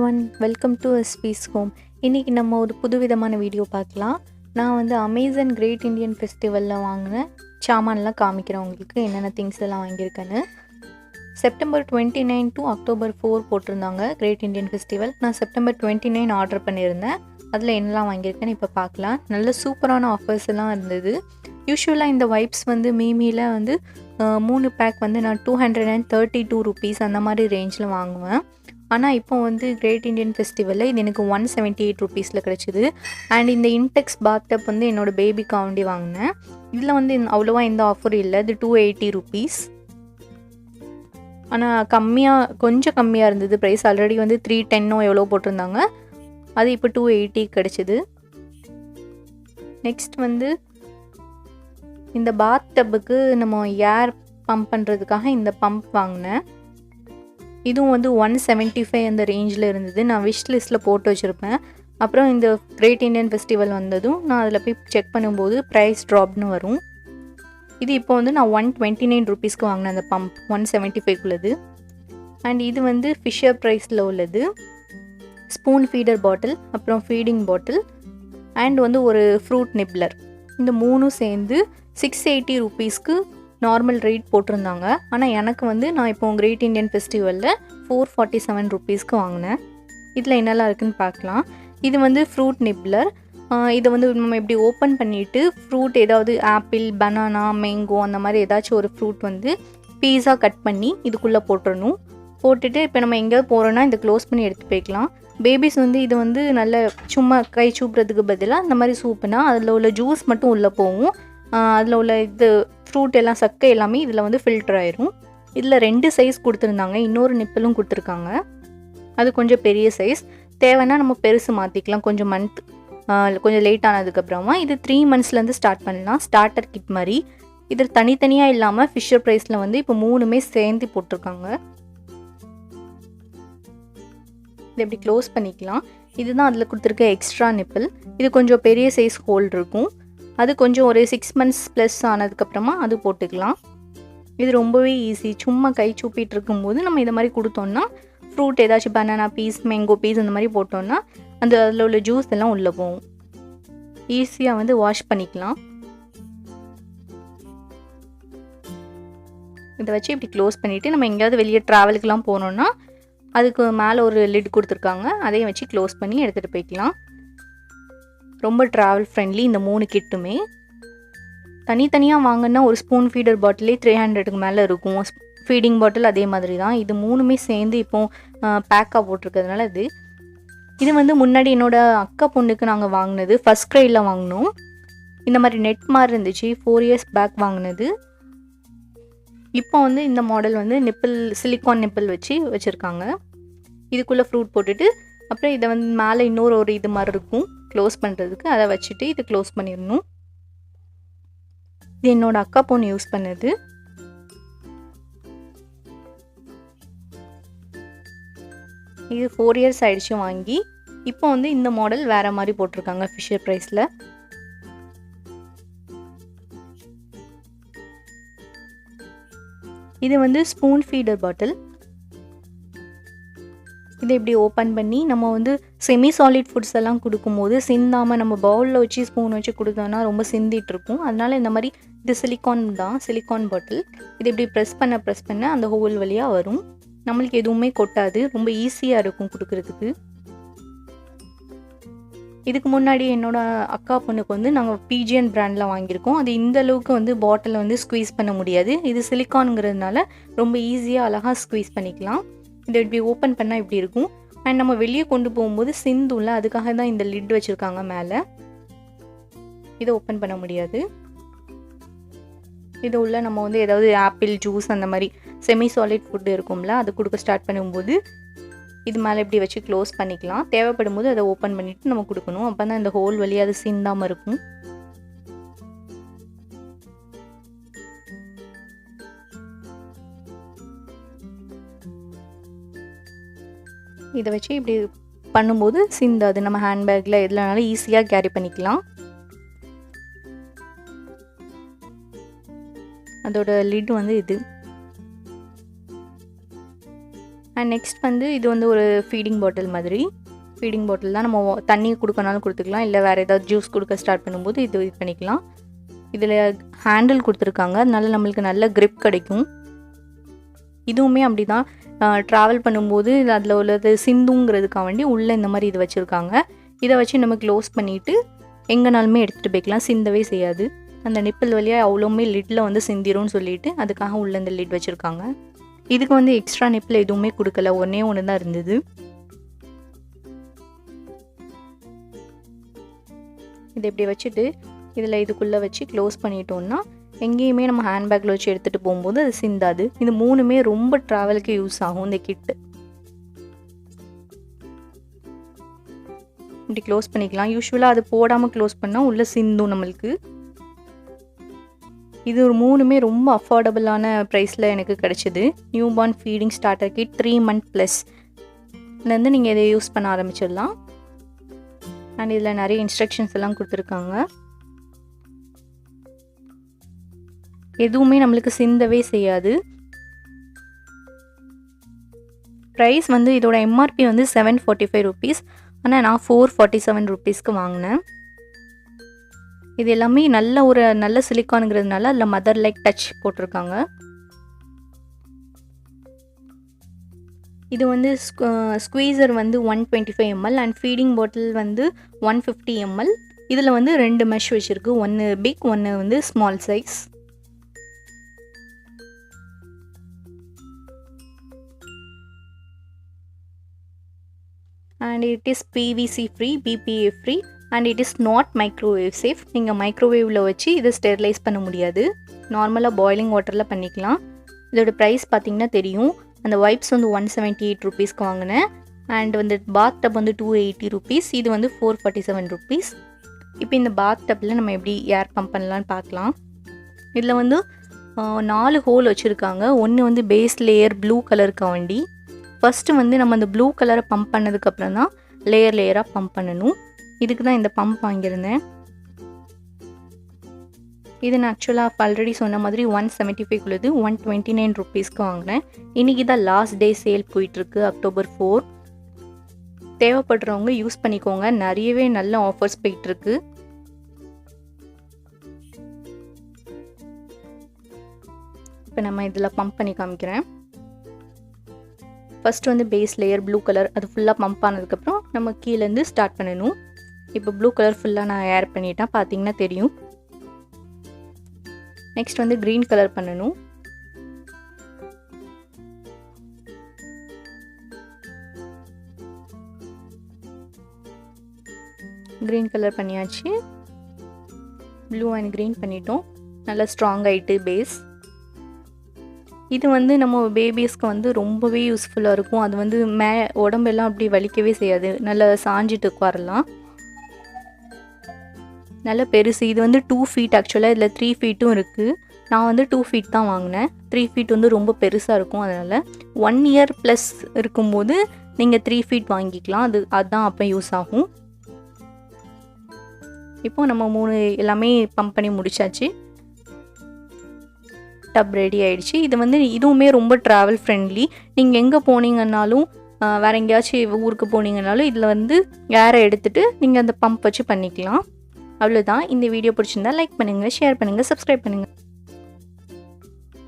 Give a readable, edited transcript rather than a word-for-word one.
everyone, welcome to Asfis home. இன்னைக்கு நம்ம ஒரு புதுவிதமான வீடியோ பார்க்கலாம். நான் வந்து அமேசான் கிரேட் இந்தியன் ஃபெஸ்டிவல்ல வாங்கின சாமான்லாம் காமிக்கிறேன் உங்களுக்கு என்னென்ன திங்ஸ் எல்லாம் வாங்கியிருக்கேன்னு. செப்டம்பர் 29 டு அக்டோபர் 4 போட்டிருந்தாங்க கிரேட் இந்தியன் ஃபெஸ்டிவல். நான் செப்டம்பர் 29 ஆர்டர் பண்ணியிருந்தேன். அதில் என்னெல்லாம் வாங்கியிருக்கேன்னு இப்போ பார்க்கலாம். நல்ல சூப்பரான ஆஃபர்ஸ் எல்லாம் இருந்தது. யூஸ்வலாக இந்த வைப்ஸ் வந்து மீமியில் வந்து 3 பேக் வந்து நான் 232 rupees அந்த மாதிரி ரேஞ்சில் வாங்குவேன். ஆனால் இப்போ வந்து கிரேட் இண்டியன் ஃபெஸ்டிவலில் இது எனக்கு 178 rupeesல கிடச்சிது. அண்ட் இந்த இன்டெக்ஸ் பாத்டப் வந்து என்னோடய பேபிக்காண்டி வாங்கினேன். இதில் வந்து அவ்வளோவா எந்த ஆஃபர் இல்லை. இது 280 rupees. ஆனால் கொஞ்சம் கம்மியாக இருந்தது ப்ரைஸ். ஆல்ரெடி வந்து 310 எவ்வளோ போட்டிருந்தாங்க, அது இப்போ 280 கிடச்சிது. நெக்ஸ்ட் வந்து இந்த பாத் டப்புக்கு நம்ம ஏர் பம்ப் பண்ணுறதுக்காக இந்த பம்ப் வாங்கினேன். இதுவும் வந்து 175 அந்த ரேஞ்சில் இருந்தது. நான் விஷ் லிஸ்ட்டில் போட்டு வச்சுருப்பேன். அப்புறம் இந்த கிரேட் இண்டியன் ஃபெஸ்டிவல் வந்ததும் நான் அதில் போய் செக் பண்ணும்போது ப்ரைஸ் ட்ராப்னு வரும். இது இப்போ வந்து நான் 129 rupeesக்கு வாங்கினேன் அந்த பம்ப், 175 அண்ட் இது வந்து ஃபிஷர் ப்ரைஸில் உள்ளது. ஸ்பூன் ஃபீடர் பாட்டில், அப்புறம் ஃபீடிங் பாட்டில் அண்ட் வந்து ஒரு ஃப்ரூட் நிப்லர். இந்த மூணும் சேர்ந்து 680 rupeesக்கு நார்மல் ரேட் போட்டிருந்தாங்க. ஆனால் எனக்கு வந்து நான் இப்போ கிரேட் இண்டியன் ஃபெஸ்டிவலில் 447 rupeesக்கு வாங்கினேன். இதில் என்னெல்லாம் இருக்குதுன்னு பார்க்கலாம். இது வந்து ஃப்ரூட் நிப்லர். இதை வந்து நம்ம இப்படி ஓப்பன் பண்ணிவிட்டு ஃப்ரூட் ஏதாவது ஆப்பிள், பனானா, மேங்கோ அந்த மாதிரி ஏதாச்சும் ஒரு ஃப்ரூட் வந்து பீஸா கட் பண்ணி இதுக்குள்ளே போட்டுடணும். போட்டுட்டு இப்போ நம்ம எங்கேயாவது போகிறோன்னா இதை க்ளோஸ் பண்ணி எடுத்து போய்க்கலாம். பேபிஸ் வந்து இது வந்து நல்ல சும்மா கை சூப்புறதுக்கு பதிலாக இந்த மாதிரி சூப்புனா அதில் உள்ள ஜூஸ் மட்டும் உள்ளே போகும். அதில் உள்ள இது ஃப்ரூட் எல்லாம் சக்கை எல்லாமே இதில் வந்து ஃபில்டர் ஆயிரும். இதில் 2 சைஸ் கொடுத்துருந்தாங்க. இன்னொரு நிப்பிலும் கொடுத்துருக்காங்க. அது கொஞ்சம் பெரிய சைஸ். தேவைன்னா நம்ம பெருசு மாற்றிக்கலாம் கொஞ்சம் கொஞ்சம் லேட் ஆனதுக்கப்புறமா. இது 3 monthsலேருந்து ஸ்டார்ட் பண்ணலாம். ஸ்டார்டர் கிட் மாதிரி. இது தனித்தனியாக இல்லாமல் ஃபிஷர் ப்ரைஸில் வந்து இப்போ 3மே சேர்ந்து போட்டிருக்காங்க. இது எப்படி க்ளோஸ் பண்ணிக்கலாம். இதுதான் அதில் கொடுத்துருக்க எக்ஸ்ட்ரா நிப்பிள். இது கொஞ்சம் பெரிய சைஸ் ஹோல் இருக்கும். அது கொஞ்சம் ஒரு 6 months ப்ளஸ் ஆனதுக்கப்புறமா அது போட்டுக்கலாம். இது ரொம்பவே ஈஸி. சும்மா கை சூப்பிட்டு இருக்கும்போது நம்ம இதை மாதிரி கொடுத்தோன்னா ஃப்ரூட் ஏதாச்சும் பனானா பீஸ், மேங்கோ பீஸ் இந்த மாதிரி போட்டோன்னா அதில் உள்ள ஜூஸ் எல்லாம் உள்ளே போகும். ஈஸியாக வந்து வாஷ் பண்ணிக்கலாம். இதை வச்சு இப்படி க்ளோஸ் பண்ணிவிட்டு நம்ம எங்கேயாவது வெளியே ட்ராவலுக்குலாம் போனோன்னா அதுக்கு மேலே ஒரு லிட் கொடுத்துருக்காங்க. அதையும் வச்சு க்ளோஸ் பண்ணி எடுத்துகிட்டு போய்க்கலாம். ரொம்ப ட்ராவல் ஃப்ரெண்ட்லி இந்த 3 கிட்டுமே. தனித்தனியாக வாங்கினா ஒரு ஸ்பூன் ஃபீடர் பாட்டிலே 300க்கு மேலே இருக்கும். ஃபீடிங் பாட்டில் அதே மாதிரி தான். இது 3மே சேர்ந்து இப்போது பேக்காக போட்டிருக்கிறதுனால இது வந்து முன்னாடி என்னோடய அக்கா பொண்ணுக்கு நாங்கள் வாங்கினது ஃபஸ்ட் க்ரையில் வாங்கினோம். இந்த மாதிரி நெட் மாதிரி இருந்துச்சு. 4 years பேக் வாங்கினது. இப்போ வந்து இந்த மாடல் வந்து நிப்பிள், சிலிக்கான் நிப்பிள் வச்சுருக்காங்க. இதுக்குள்ளே ஃப்ரூட் போட்டுட்டு அப்புறம் இதை வந்து மேலே இன்னொரு இது மாதிரி இருக்கும் க்ளோஸ் பண்ணுறதுக்கு. அதை வச்சுட்டு இது க்ளோஸ் பண்ணிடணும். இது என்னோடய அக்கா பொண்ணு யூஸ் பண்ணது. இது 4 years ஆயிடுச்சு வாங்கி. இப்போ வந்து இந்த மாடல் வேறு மாதிரி போட்டிருக்காங்க ஃபிஷர் ப்ரைஸில். இது வந்து ஸ்பூன் ஃபீடர் பாட்டில். இதை இப்படி ஓப்பன் பண்ணி நம்ம வந்து செமி சாலிட் ஃபுட்ஸ் எல்லாம் கொடுக்கும்போது சிந்தாமல் நம்ம பவுலில் வச்சு ஸ்பூன் வச்சு கொடுத்தோன்னா ரொம்ப சிந்திகிட்ருக்கும். அதனால் இந்த மாதிரி இது சிலிக்கான் பாட்டில். இது இப்படி ப்ரெஸ் பண்ண அந்த ஹோல் வழியாக வரும். நம்மளுக்கு எதுவுமே கொட்டாது. ரொம்ப ஈஸியாக இருக்கும் கொடுக்குறதுக்கு. இதுக்கு முன்னாடி என்னோடய அக்கா பொண்ணுக்கு வந்து நாங்கள் பிஜிஎன் பிராண்டில் வாங்கியிருக்கோம். அது இந்த அளவுக்கு வந்து பாட்டிலை வந்து ஸ்குவீஸ் பண்ண முடியாது. இது சிலிக்கானுங்கிறதுனால ரொம்ப ஈஸியாக அழகாக ஸ்குவீஸ் பண்ணிக்கலாம். இதை இப்படி ஓப்பன் பண்ணால் இப்படி இருக்கும். அண்ட் நம்ம வெளியே கொண்டு போகும்போது சிந்தும்ல, அதுக்காக தான் இந்த லிட் வச்சுருக்காங்க மேலே. இதை ஓப்பன் பண்ண முடியாது. இது உள்ள நம்ம வந்து ஏதாவது ஆப்பிள் ஜூஸ் அந்த மாதிரி செமி சாலிட் ஃபுட்டு இருக்கும்ல, அது கொடுக்க ஸ்டார்ட் பண்ணும்போது இது மேலே இப்படி வச்சு க்ளோஸ் பண்ணிக்கலாம். தேவைப்படும் போது அதை ஓப்பன் பண்ணிவிட்டு நம்ம கொடுக்கணும். அப்போ தான் இந்த ஹோல் வழியாக அது சிந்தாமல் இருக்கும். இதை வச்சு இப்படி பண்ணும்போது சிந்தாது. நம்ம ஹேண்ட்பேக்கில் எதுலனாலும் ஈஸியாக கேரி பண்ணிக்கலாம். அதோட லிட் வந்து இது. அண்ட் நெக்ஸ்ட் வந்து இது வந்து ஒரு ஃபீடிங் பாட்டில் மாதிரி. ஃபீடிங் பாட்டில் தான், நம்ம தண்ணி கொடுக்கனாலும் கொடுத்துக்கலாம், இல்லை வேறு ஏதாவது ஜூஸ் கொடுக்க ஸ்டார்ட் பண்ணும்போது இது பண்ணிக்கலாம். இதில் ஹேண்டில் கொடுத்துருக்காங்க, அதனால நம்மளுக்கு நல்ல கிரிப் கிடைக்கும். இதுவுமே அப்படி தான், ட்ராவல் பண்ணும்போது அதில் உள்ளது சிந்துங்கிறதுக்காக வேண்டி உள்ளே இந்த மாதிரி இது வச்சுருக்காங்க. இதை வச்சு நம்ம க்ளோஸ் பண்ணிவிட்டு எங்கேனாலுமே எடுத்துகிட்டு போய்க்கலாம், சிந்தவே செய்யாது. அந்த நிப்பிள் வழியாக அவ்வளோவுமே லிட்டில் வந்து சிந்திரும்னு சொல்லிட்டு அதுக்காக உள்ள இந்த லிட் வச்சுருக்காங்க. இதுக்கு வந்து எக்ஸ்ட்ரா நிப்பிள் எதுவுமே கொடுக்கல, ஒன்றே ஒன்று தான் இருந்தது. இதை இப்படி வச்சுட்டு இதில் இதுக்குள்ளே வச்சு க்ளோஸ் பண்ணிட்டோம்னா எங்கேயுமே நம்ம ஹேண்ட்பேக்கில் வச்சு எடுத்துகிட்டு போகும்போது அது சிந்தாது. இது 3மே ரொம்ப ட்ராவலுக்கு யூஸ் ஆகும் இந்த கிட்டு. இப்படி க்ளோஸ் பண்ணிக்கலாம். யூஸ்வலாக அது போடாமல் க்ளோஸ் பண்ணால் உள்ளே சிந்தும் நம்மளுக்கு. இது ஒரு 3மே ரொம்ப அஃபோர்டபுளான ப்ரைஸில் எனக்கு கிடச்சிது. New born feeding starter kit 3 month ப்ளஸ்லேருந்து நீங்கள் இதை யூஸ் பண்ண ஆரம்பிச்சிடலாம். அண்ட் இதில் நிறைய இன்ஸ்ட்ரக்ஷன்ஸ் எல்லாம் கொடுத்துருக்காங்க. எதுவுமே நம்மளுக்கு சிந்தவே செய்யாது. ப்ரைஸ் வந்து இதோட எம்ஆர்பி வந்து 745 rupees, ஆனால் நான் 447 rupeesக்கு வாங்கினேன். இது எல்லாமே நல்ல சிலிக்கானுங்கிறதுனால அதில் மதர் லைக் டச் போட்டிருக்காங்க. இது வந்து ஸ்குவீசர் வந்து 125 ml அண்ட் ஃபீடிங் பாட்டில் வந்து 150 ml. இதில் வந்து 2 மெஷ் வச்சுருக்கு, ஒன்று பிக் ஒன்று வந்து small size. and it is PVC free, BPA free and it is not microwave safe. நீங்கள் மைக்ரோவேவில் வச்சு இதை ஸ்டெரிலைஸ் பண்ண முடியாது, நார்மலாக பாய்லிங் வாட்டரில் பண்ணிக்கலாம். இதோட ப்ரைஸ் பார்த்திங்கன்னா தெரியும். அந்த வைப்ஸ் வந்து 178 rupeesக்கு வாங்கினேன். அண்ட் வந்து பாத் டப் வந்து 280 rupees, இது வந்து 447 rupees. இப்போ இந்த பாத் டப்பில் நம்ம எப்படி ஏர் பம்ப் பண்ணலான்னு பார்க்கலாம். இதில் வந்து 4 ஹோல் வச்சுருக்காங்க. ஒன்று வந்து பேஸ் லேயர் ப்ளூ கலருக்கு வண்டி. ஃபஸ்ட்டு வந்து நம்ம அந்த ப்ளூ கலரை பம்ப் பண்ணதுக்கப்புறம் தான் லேயராக பம்ப் பண்ணணும். இதுக்கு தான் இந்த பம்ப் வாங்கியிருந்தேன். இது நான் ஆக்சுவலாக ஆல்ரெடி சொன்ன மாதிரி 175 உள்ளது 129 rupeesக்கு வாங்கினேன். இன்றைக்கி தான் லாஸ்ட் டே சேல் போயிட்டுருக்கு, October 4. தேவைப்படுறவங்க யூஸ் பண்ணிக்கோங்க, நிறையவே நல்ல ஆஃபர்ஸ் போயிட்டுருக்கு. இப்போ நம்ம இதில் பம்ப் பண்ணி காமிக்கிறேன். ஃபஸ்ட்டு வந்து பேஸ் லேயர் ப்ளூ கலர் அது ஃபுல்லாக பம்ப் ஆனதுக்கப்புறம் நம்ம கீழேருந்து ஸ்டார்ட் பண்ணணும். இப்போ ப்ளூ கலர் ஃபுல்லாக நான் ஏர் பண்ணிட்டேன், பார்த்தீங்கன்னா தெரியும். நெக்ஸ்ட் வந்து க்ரீன் கலர் பண்ணணும். க்ரீன் கலர் பண்ணியாச்சு, ப்ளூ அண்ட் க்ரீன் பண்ணிட்டோம். நல்லா ஸ்ட்ராங் ஆகிட்டு பேஸ். இது வந்து நம்ம பேபிஸ்க்கு வந்து ரொம்பவே யூஸ்ஃபுல்லாக இருக்கும். அது வந்து உடம்பெல்லாம் அப்படி வலிக்கவே செய்யாது, நல்லா சாஞ்சிட்டு உட்காரலாம். நல்ல பெருசு. இது வந்து 2 feet ஆக்சுவலாக, இதில் 3 feetம் இருக்குது. நான் வந்து 2 feet தான் வாங்கினேன். 3 feet வந்து ரொம்ப பெருசாக இருக்கும், அதனால் 1 year ப்ளஸ் இருக்கும்போது நீங்கள் 3 feet வாங்கிக்கலாம். அதுதான் அப்போ யூஸ் ஆகும். இப்போது நம்ம 3 எல்லாமே பம்ப் பண்ணி முடிச்சாச்சு. டப் ரெடி ஆகிடுச்சு. இது வந்து இதுவுமே ரொம்ப ட்ராவல் ஃப்ரெண்ட்லி. நீங்கள் எங்கே போனீங்கன்னாலும் வேறு எங்கேயாச்சும் ஊருக்கு போனீங்கன்னாலும் இதில் வந்து ஏரை எடுத்துகிட்டு நீங்கள் அந்த பம்ப் வச்சு பண்ணிக்கலாம். அவ்வளோதான். இந்த வீடியோ பிடிச்சிருந்தா லைக் பண்ணுங்கள், ஷேர் பண்ணுங்கள், சப்ஸ்கிரைப் பண்ணுங்கள்.